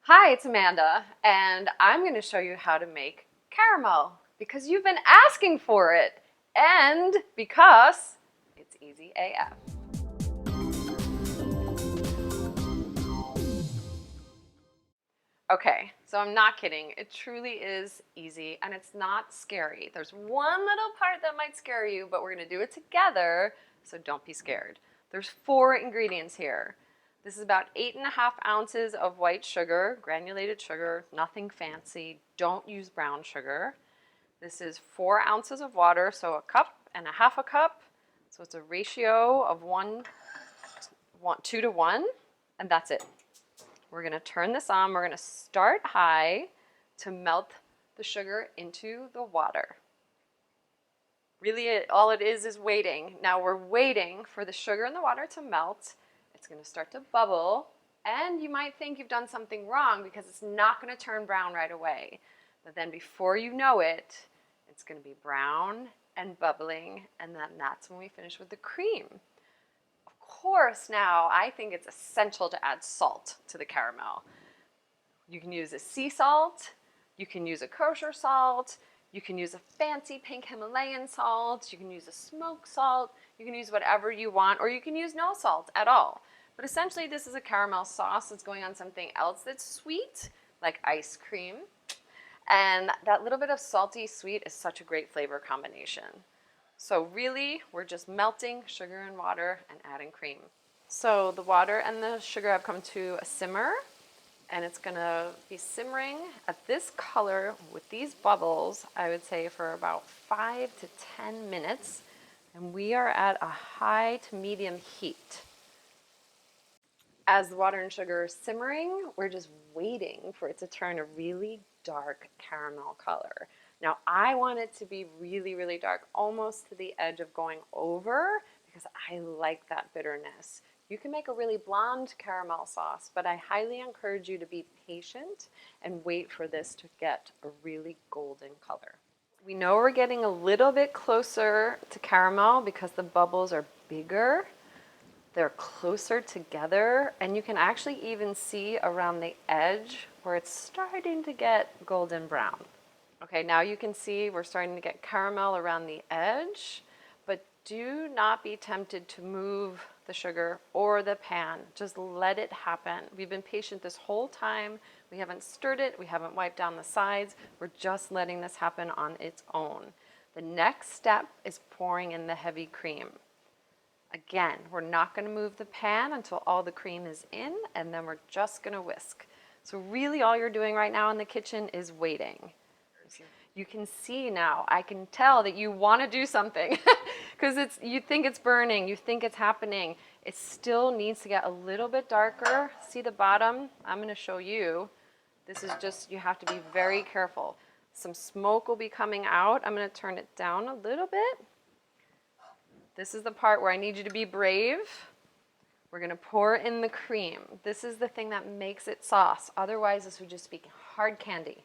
Hi, it's Amanda, and I'm going to show you how to make caramel because you've been asking for it and because it's easy AF. Okay, so I'm not kidding. It truly is easy and it's not scary. There's one little part that might scare you, but we're going to do it together, so don't be scared. There's 4 ingredients here. This is about 8.5 ounces of white sugar, granulated sugar, nothing fancy. Don't use brown sugar. This is 4 ounces of water, so a cup and a half a cup. So it's a ratio of 2 to 1, and that's it. We're going to turn this on. We're going to start high to melt the sugar into the water. Really, all it is waiting. Now we're waiting for the sugar and the water to melt. It's going to start to bubble, and you might think you've done something wrong because it's not going to turn brown right away. But then before you know it, it's going to be brown and bubbling, and then that's when we finish with the cream. Of course, now I think it's essential to add salt to the caramel. You can use a sea salt, you can use a kosher salt, you can use a fancy pink Himalayan salt, you can use a smoked salt, you can use whatever you want, or you can use no salt at all. But essentially this is a caramel sauce that's going on something else that's sweet, like ice cream. And that little bit of salty sweet is such a great flavor combination. So really, we're just melting sugar and water and adding cream. So the water and the sugar have come to a simmer, and it's going to be simmering at this color with these bubbles, I would say, for about 5 to 10 minutes. And we are at a high to medium heat. As the water and sugar are simmering, we're just waiting for it to turn a really dark caramel color. Now, I want it to be really, really dark, almost to the edge of going over, because I like that bitterness. You can make a really blonde caramel sauce, but I highly encourage you to be patient and wait for this to get a really golden color. We know we're getting a little bit closer to caramel because the bubbles are bigger. They're closer together, and you can actually even see around the edge where it's starting to get golden brown. Okay, now you can see we're starting to get caramel around the edge, but do not be tempted to move the sugar or the pan. Just let it happen. We've been patient this whole time. We haven't stirred it. We haven't wiped down the sides. We're just letting this happen on its own. The next step is pouring in the heavy cream. Again, we're not going to move the pan until all the cream is in, and then we're just going to whisk. So really all you're doing right now in the kitchen is waiting. You can see now, I can tell that you want to do something because you think it's burning, you think it's happening. It still needs to get a little bit darker. See the bottom? I'm going to show you. This is just, you have to be very careful. Some smoke will be coming out. I'm going to turn it down a little bit. This is the part where I need you to be brave. We're going to pour in the cream. This is the thing that makes it sauce. Otherwise, this would just be hard candy.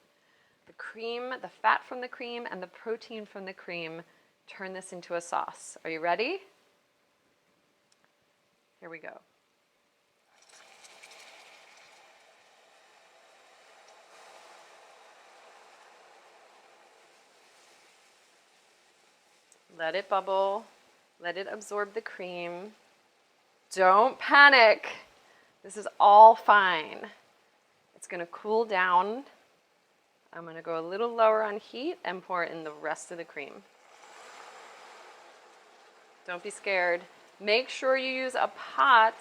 The cream, the fat from the cream, and the protein from the cream turn this into a sauce. Are you ready? Here we go. Let it bubble. Let it absorb the cream. Don't panic. This is all fine. It's going to cool down. I'm going to go a little lower on heat and pour in the rest of the cream. Don't be scared. Make sure you use a pot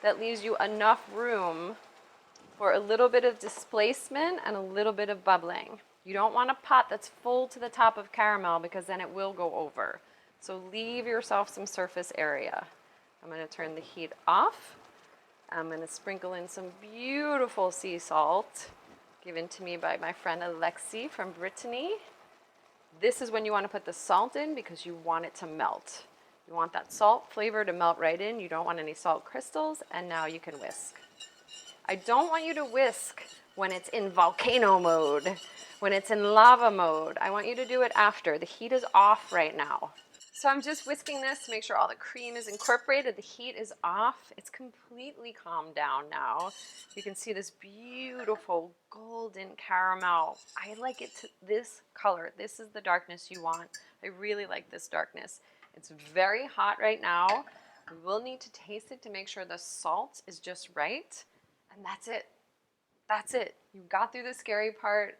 that leaves you enough room for a little bit of displacement and a little bit of bubbling. You don't want a pot that's full to the top of caramel because then it will go over. So leave yourself some surface area. I'm going to turn the heat off. I'm going to sprinkle in some beautiful sea salt given to me by my friend Alexi from Brittany. This is when you want to put the salt in because you want it to melt. You want that salt flavor to melt right in. You don't want any salt crystals, and now you can whisk. I don't want you to whisk when it's in volcano mode, when it's in lava mode. I want you to do it after. The heat is off right now. So I'm just whisking this to make sure all the cream is incorporated. The heat is off. It's completely calmed down now. You can see this beautiful golden caramel. I like it to this color. This is the darkness you want. I really like this darkness. It's very hot right now. We will need to taste it to make sure the salt is just right. And that's it. That's it. You got through the scary part.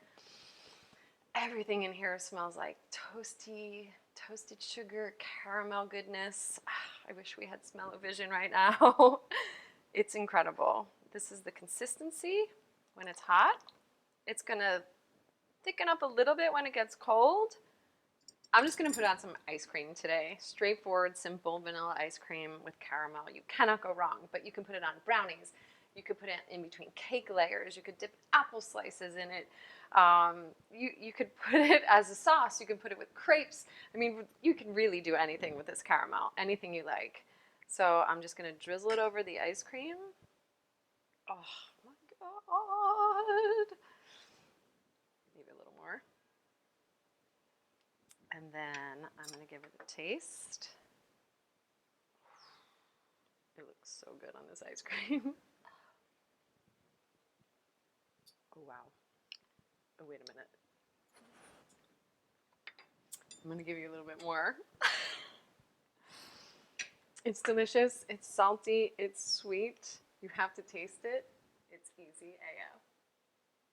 Everything in here smells like toasted sugar, caramel goodness. I wish we had smell-o-vision right now. It's incredible. This is the consistency when it's hot. It's gonna thicken up a little bit when it gets cold. I'm just gonna put on some ice cream today. Straightforward, simple vanilla ice cream with caramel. You cannot go wrong, but you can put it on brownies. You could put it in between cake layers. You could dip apple slices in it. You could put it as a sauce. You could put it with crepes. I mean, you can really do anything with this caramel, anything you like. So I'm just going to drizzle it over the ice cream. Oh my God. Maybe a little more. And then I'm going to give it a taste. It looks so good on this ice cream. Oh, wow. Oh, wait a minute. I'm going to give you a little bit more. It's delicious. It's salty. It's sweet. You have to taste it. It's easy AF.